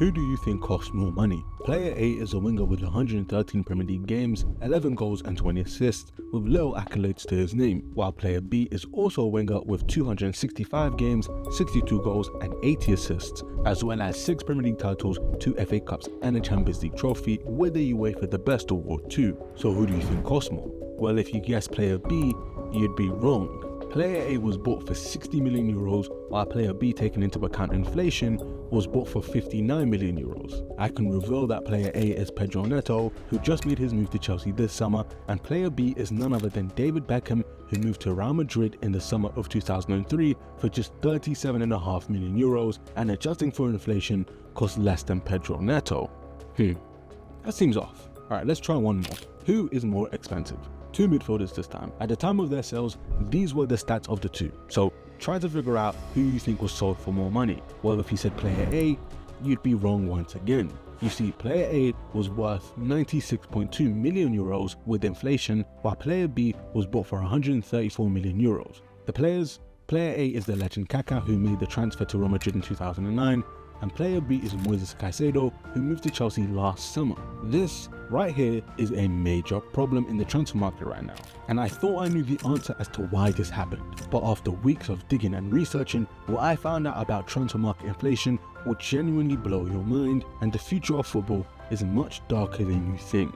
Who do you think costs more money? Player A is a winger with 113 Premier League games, 11 goals and 20 assists, with little accolades to his name, while player B is also a winger with 265 games, 62 goals and 80 assists, as well as 6 Premier League titles, 2 FA Cups and a Champions League trophy, with the UEFA The Best Award too. So who do you think costs more? Well, if you guess player B, you'd be wrong. Player A was bought for 60 million euros, while player B, taking into account inflation, was bought for 59 million euros. I can reveal that player A is Pedro Neto, who just made his move to Chelsea this summer, and player B is none other than David Beckham, who moved to Real Madrid in the summer of 2003 for just 37.5 million euros, and adjusting for inflation, cost less than Pedro Neto. That seems off. Alright, let's try one more. Who is more expensive? 2 midfielders this time. At the time of their sales, these were the stats of the two. So try to figure out who you think was sold for more money. Well, if you said player A, you'd be wrong once again. You see, player A was worth 96.2 million euros with inflation, while player B was bought for 134 million euros. Player A is the legend Kaká, who made the transfer to Real Madrid in 2009, and player B is Moises Caicedo, who moved to Chelsea last summer. This right here is a major problem in the transfer market right now, and I thought I knew the answer as to why this happened, but after weeks of digging and researching, what I found out about transfer market inflation will genuinely blow your mind, and the future of football is much darker than you think.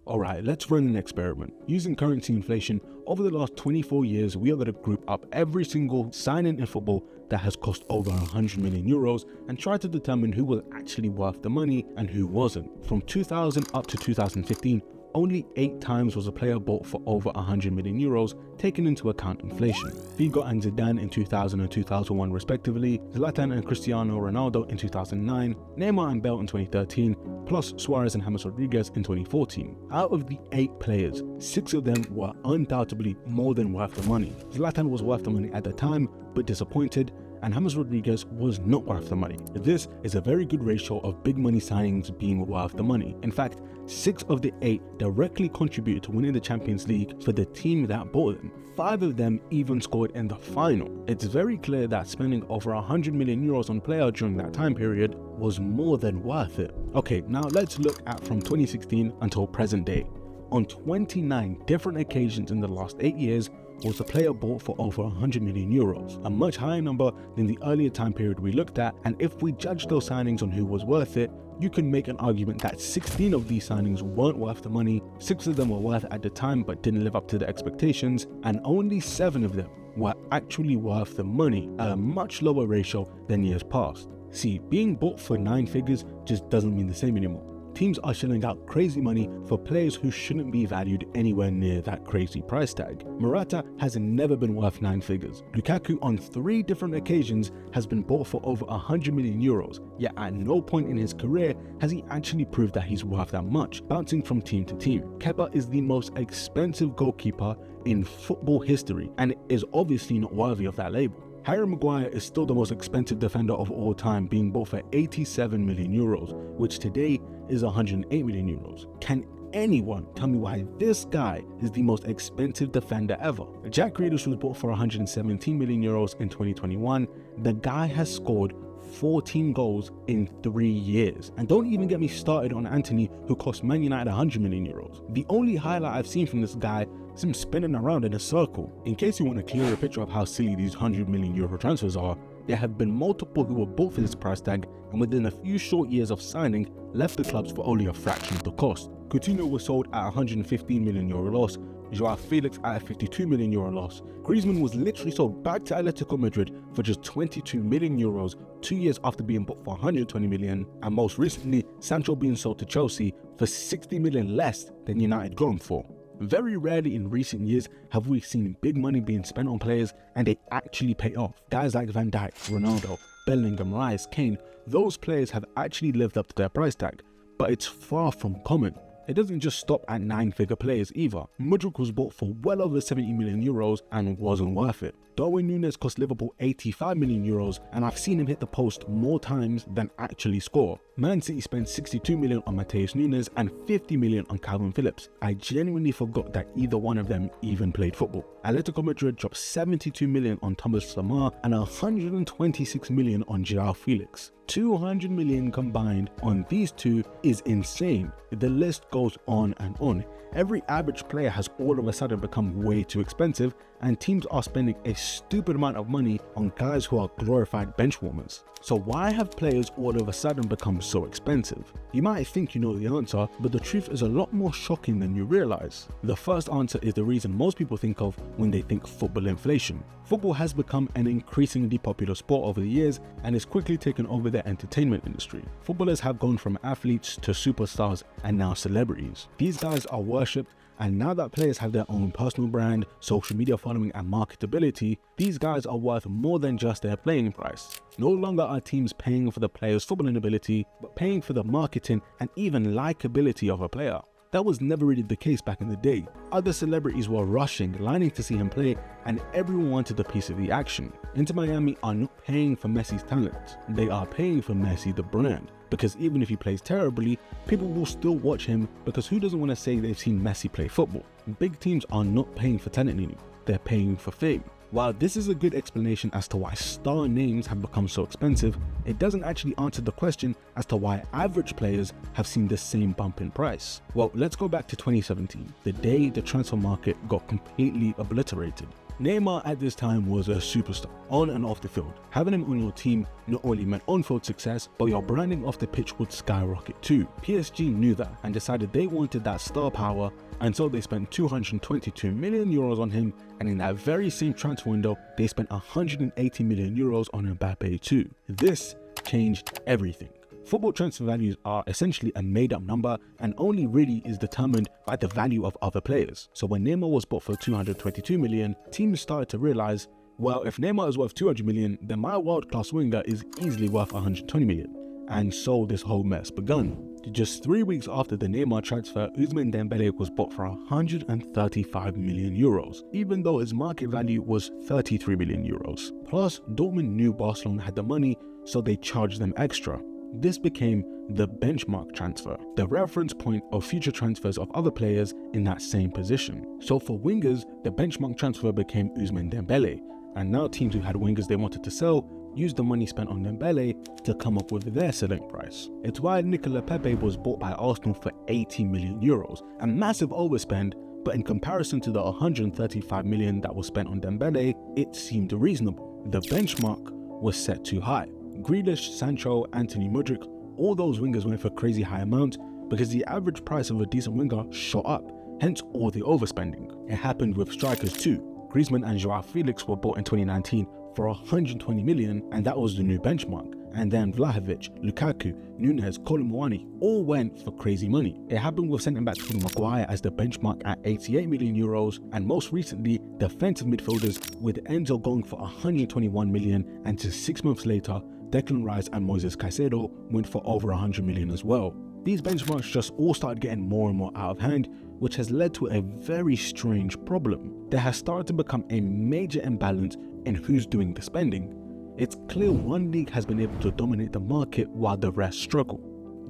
Alright, let's run an experiment. Using currency inflation, over the last 24 years, we are going to group up every single signing in football that has cost over 100 million euros and try to determine who was actually worth the money and who wasn't. From 2000 up to 2015, only 8 times was a player bought for over 100 million euros, taking into account inflation. Figo and Zidane in 2000 and 2001 respectively, Zlatan and Cristiano Ronaldo in 2009, Neymar and Bale in 2013, plus Suarez and James Rodriguez in 2014. Out of the 8 players, 6 of them were undoubtedly more than worth the money. Zlatan was worth the money at the time, but disappointed, and James Rodriguez was not worth the money. This is a very good ratio of big money signings being worth the money. In fact, 6 of the 8 directly contributed to winning the Champions League for the team that bought them. 5 of them even scored in the final. It's very clear that spending over 100 million euros on a player during that time period was more than worth it. Okay, now let's look at from 2016 until present day. On 29 different occasions in the last 8 years, was a player bought for over 100 million euros, a much higher number than the earlier time period we looked at, and if we judge those signings on who was worth it, you can make an argument that 16 of these signings weren't worth the money, 6 of them were worth it at the time but didn't live up to the expectations, and only 7 of them were actually worth the money, at a much lower ratio than years past. See, being bought for 9 figures just doesn't mean the same anymore. Teams are shelling out crazy money for players who shouldn't be valued anywhere near that crazy price tag. Morata has never been worth 9 figures. Lukaku on 3 different occasions has been bought for over 100 million euros, yet at no point in his career has he actually proved that he's worth that much, bouncing from team to team. Kepa is the most expensive goalkeeper in football history and is obviously not worthy of that label. Harry Maguire is still the most expensive defender of all time, being bought for 87 million euros, which today is 108 million euros. Can anyone tell me why this guy is the most expensive defender ever? Jack Grealish was bought for 117 million euros in 2021. The guy has scored 14 goals in 3 years. And don't even get me started on Antony, who cost Man United 100 million euros. The only highlight I've seen from this guy is him spinning around in a circle. In case you want a clearer picture of how silly these 100 million euro transfers are, there have been multiple who were bought for this price tag and within a few short years of signing left the clubs for only a fraction of the cost. Coutinho was sold at 115 million euro loss, Joao Felix at a 52 million euro loss. Griezmann was literally sold back to Atletico Madrid for just 22 million euros 2 years after being bought for 120 million, and most recently Sancho being sold to Chelsea for 60 million less than United got him for. Very rarely in recent years have we seen big money being spent on players and they actually pay off. Guys like Van Dijk, Ronaldo, Bellingham, Rice, Kane, those players have actually lived up to their price tag, but it's far from common. It doesn't just stop at 9-figure players either. Mudryk was bought for well over 70 million euros and wasn't worth it. Darwin Núñez cost Liverpool 85 million euros, and I've seen him hit the post more times than actually score. Man City spent 62 million on Matheus Nunes and 50 million on Calvin Phillips. I genuinely forgot that either one of them even played football. Atletico Madrid dropped 72 million on Thomas Lemar and 126 million on João Felix. 200 million combined on these two is insane. The list goes on and on. Every average player has all of a sudden become way too expensive, and teams are spending a stupid amount of money on guys who are glorified bench warmers. So why have players all of a sudden become so expensive? You might think you know the answer, but the truth is a lot more shocking than you realize. The first answer is the reason most people think of when they think football inflation. Football has become an increasingly popular sport over the years and is quickly taken over the entertainment industry. Footballers have gone from athletes to superstars and now celebrities. These guys are worshipped, and now that players have their own personal brand, social media following and marketability, these guys are worth more than just their playing price. No longer are teams paying for the player's footballing ability, but paying for the marketing and even likability of a player. That was never really the case back in the day. Other celebrities were rushing, lining to see him play, and everyone wanted a piece of the action. Inter Miami are not paying for Messi's talent, they are paying for Messi the brand. Because even if he plays terribly, people will still watch him, because who doesn't want to say they've seen Messi play football? Big teams are not paying for talent anymore, they're paying for fame. While this is a good explanation as to why star names have become so expensive, it doesn't actually answer the question as to why average players have seen the same bump in price. Well, let's go back to 2017, the day the transfer market got completely obliterated. Neymar at this time was a superstar, on and off the field. Having him on your team not only meant on-field success, but your branding off the pitch would skyrocket too. PSG knew that and decided they wanted that star power, and so they spent 222 million euros on him, and in that very same transfer window, they spent 180 million euros on Mbappe too. This changed everything. Football transfer values are essentially a made-up number and only really is determined by the value of other players. So when Neymar was bought for 222 million, teams started to realize, well, if Neymar is worth 200 million, then my world-class winger is easily worth 120 million. And so this whole mess begun. Just 3 weeks after the Neymar transfer, Ousmane Dembele was bought for 135 million euros, even though his market value was 33 million euros. Plus, Dortmund knew Barcelona had the money, so they charged them extra. This became the benchmark transfer, the reference point of future transfers of other players in that same position. So for wingers, the benchmark transfer became Ousmane Dembele, and now teams who had wingers they wanted to sell used the money spent on Dembele to come up with their selling price. It's why Nicolas Pepe was bought by Arsenal for 80 million euros, a massive overspend, but in comparison to the 135 million that was spent on Dembele, it seemed reasonable. The benchmark was set too high. Grealish, Sancho, Anthony, Mudryk, all those wingers went for crazy high amount because the average price of a decent winger shot up, hence all the overspending. It happened with strikers too. Griezmann and João Felix were bought in 2019 for 120 million, and that was the new benchmark. And then Vlahovic, Lukaku, Núñez, Kolo Muani all went for crazy money. It happened with centre-back Tony Maguire as the benchmark at 88 million euros, and most recently defensive midfielders with Enzo going for 121 million, and just 6 months later Declan Rice and Moises Caicedo went for over 100 million as well. These benchmarks just all started getting more and more out of hand, which has led to a very strange problem. There has started to become a major imbalance in who's doing the spending. It's clear one league has been able to dominate the market while the rest struggle.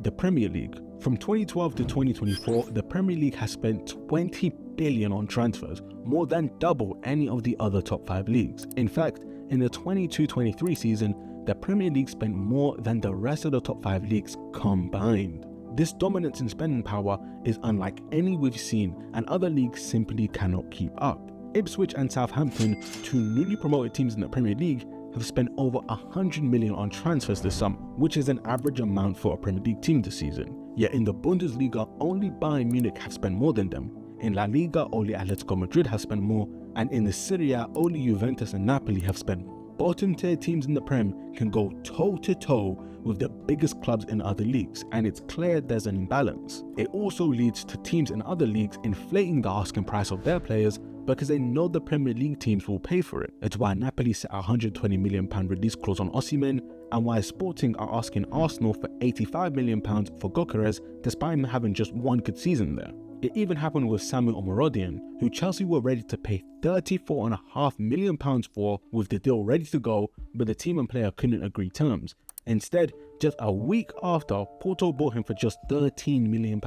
The Premier League. From 2012 to 2024, the Premier League has spent 20 billion on transfers, more than double any of the other top 5 leagues. In fact, in the 22-23 season, the Premier League spent more than the rest of the top 5 leagues combined. This dominance in spending power is unlike any we've seen, and other leagues simply cannot keep up. Ipswich and Southampton, two newly promoted teams in the Premier League, have spent over 100 million on transfers this summer, which is an average amount for a Premier League team this season. Yet in the Bundesliga, only Bayern Munich have spent more than them. In La Liga, only Atletico Madrid have spent more, and in the Serie A, only Juventus and Napoli have spent more. Bottom tier teams in the Prem can go toe to toe with the biggest clubs in other leagues, and it's clear there's an imbalance. It also leads to teams in other leagues inflating the asking price of their players because they know the Premier League teams will pay for it. It's why Napoli set a £120 million release clause on Osimhen, and why Sporting are asking Arsenal for £85 million for Gyökeres despite him having just one good season there. It even happened with Samuel Omorodian, who Chelsea were ready to pay £34.5 million for with the deal ready to go, but the team and player couldn't agree terms. Instead, just a week after, Porto bought him for just £13 million,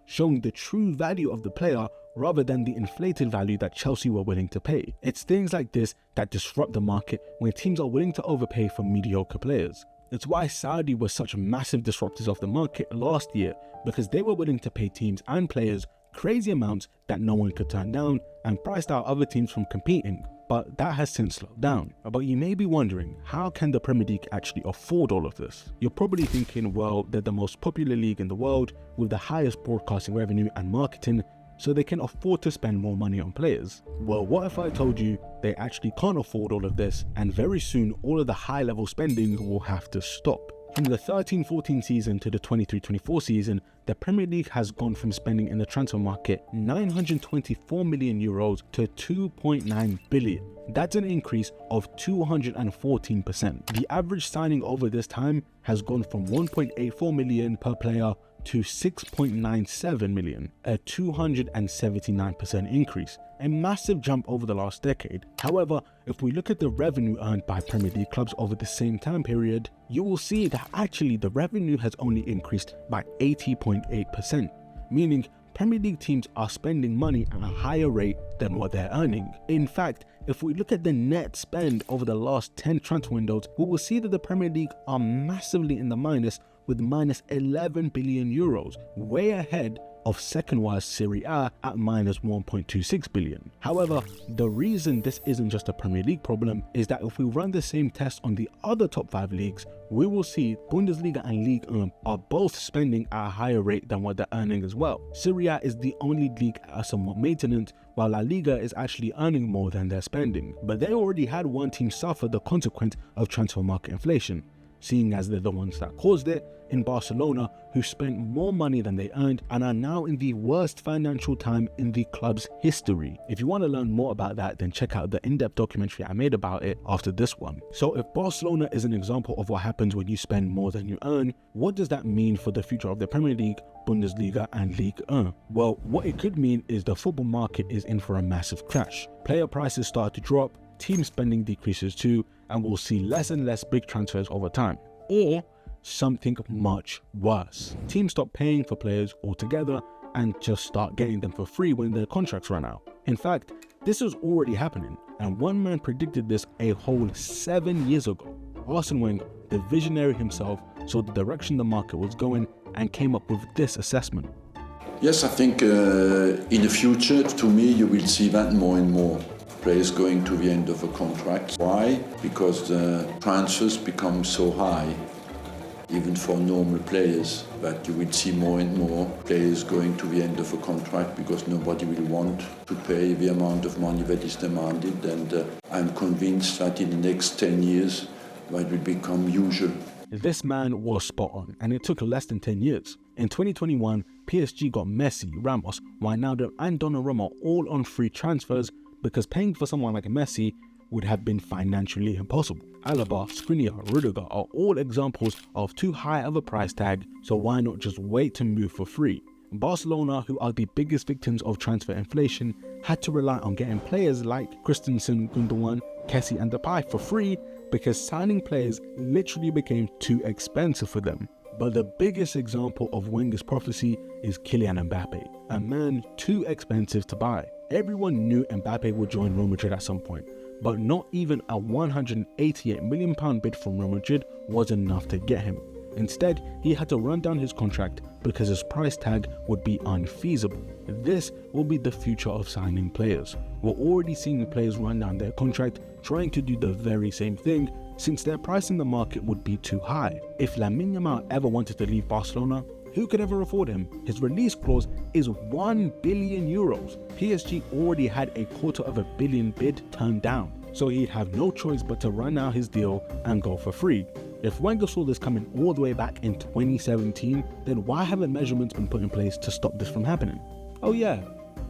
showing the true value of the player rather than the inflated value that Chelsea were willing to pay. It's things like this that disrupt the market when teams are willing to overpay for mediocre players. It's why Saudi were such massive disruptors of the market last year, because they were willing to pay teams and players crazy amounts that no one could turn down and priced out other teams from competing. But that has since slowed down. But you may be wondering, how can the Premier League actually afford all of this? You're probably thinking, well, they're the most popular league in the world with the highest broadcasting revenue and marketing, so they can afford to spend more money on players. Well, what if I told you they actually can't afford all of this, and very soon all of the high level spending will have to stop? From the 13-14 season to the 23-24 season, the Premier League has gone from spending in the transfer market €924 million to €2.9 billion. That's an increase of 214%. The average signing over this time has gone from $1.84 million per player to $6.97 million, a 279% increase, a massive jump over the last decade. However, if we look at the revenue earned by Premier League clubs over the same time period, you will see that actually the revenue has only increased by 80.8%, meaning Premier League teams are spending money at a higher rate than what they're earning. In fact, if we look at the net spend over the last 10 transfer windows, we will see that the Premier League are massively in the minus with minus €11 billion, way ahead of second worst Serie A at minus $1.26 billion. However, the reason this isn't just a Premier League problem is that if we run the same test on the other top 5 leagues, we will see Bundesliga and Ligue 1 are both spending at a higher rate than what they're earning as well. Serie A is the only league at somewhat maintenance, while La Liga is actually earning more than they're spending. But they already had one team suffer the consequence of transfer market inflation, seeing as they're the ones that caused it, in Barcelona, who spent more money than they earned and are now in the worst financial time in the club's history. If you want to learn more about that, then check out the in-depth documentary I made about it after this one. So if Barcelona is an example of what happens when you spend more than you earn, what does that mean for the future of the Premier League, Bundesliga and Ligue 1? Well, what it could mean is the football market is in for a massive crash. Player prices start to drop, team spending decreases too, and we'll see less and less big transfers over time. Or something much worse. Teams stop paying for players altogether and just start getting them for free when their contracts run out. In fact, this is already happening, and one man predicted this a whole 7 years ago. Arsene Wenger, the visionary himself, saw the direction the market was going and came up with this assessment. Yes, I think in the future, to me, you will see that more and more. Players going to the end of a contract. Why? Because the transfers become so high, even for normal players, that you will see more and more players going to the end of a contract because nobody will want to pay the amount of money that is demanded, and I'm convinced that in the next 10 years that will become usual. This man was spot on, and it took less than 10 years. In 2021, PSG got Messi, Ramos, Wijnaldum and Donnarumma all on free transfers because paying for someone like Messi would have been financially impossible. Alaba, Skriniar, Rudiger are all examples of too high of a price tag, so why not just wait to move for free? Barcelona, who are the biggest victims of transfer inflation, had to rely on getting players like Christensen, Gundogan, Kessie and Depay for free because signing players literally became too expensive for them. But the biggest example of Wenger's prophecy is Kylian Mbappe, a man too expensive to buy. Everyone knew Mbappe would join Real Madrid at some point, but not even a £188 million bid from Real Madrid was enough to get him. Instead, he had to run down his contract because his price tag would be unfeasible. This will be the future of signing players. We're already seeing players run down their contract trying to do the very same thing since their price in the market would be too high. If Lamine Yamal ever wanted to leave Barcelona, who could ever afford him? His release clause is €1 billion. PSG already had a $250 million bid turned down, so he'd have no choice but to run out his deal and go for free. If Wenger saw this coming all the way back in 2017, then why haven't measurements been put in place to stop this from happening? Oh yeah,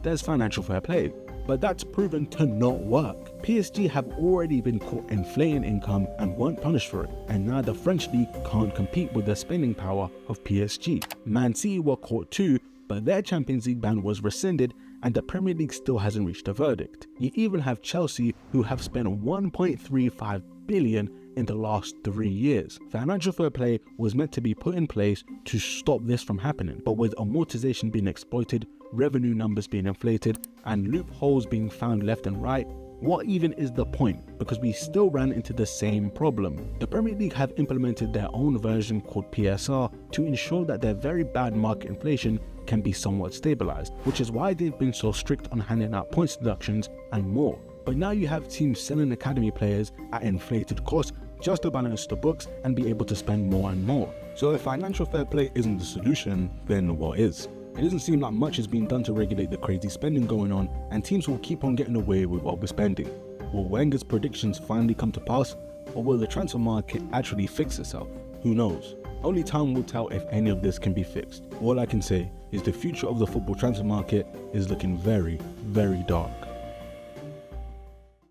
there's financial fair play. but that's proven to not work. PSG have already been caught inflating income and weren't punished for it, and now the French league can't compete with the spending power of PSG. Man City were caught too, but their Champions League ban was rescinded and the Premier League still hasn't reached a verdict. You even have Chelsea, who have spent 1.35 billion in the last 3 years. Financial fair play was meant to be put in place to stop this from happening, but with amortization being exploited, revenue numbers being inflated, and loopholes being found left and right, what even is the point? Because we still ran into the same problem. The Premier League have implemented their own version called PSR to ensure that their very bad market inflation can be somewhat stabilized, which is why they've been so strict on handing out points deductions and more. But now you have teams selling academy players at inflated costs just to balance the books and be able to spend more and more. So if financial fair play isn't the solution, then what is? It doesn't seem like much has been done to regulate the crazy spending going on, and teams will keep on getting away with overspending. Will Wenger's predictions finally come to pass, or will the transfer market actually fix itself? Who knows? Only time will tell if any of this can be fixed. All I can say is the future of the football transfer market is looking very, very dark.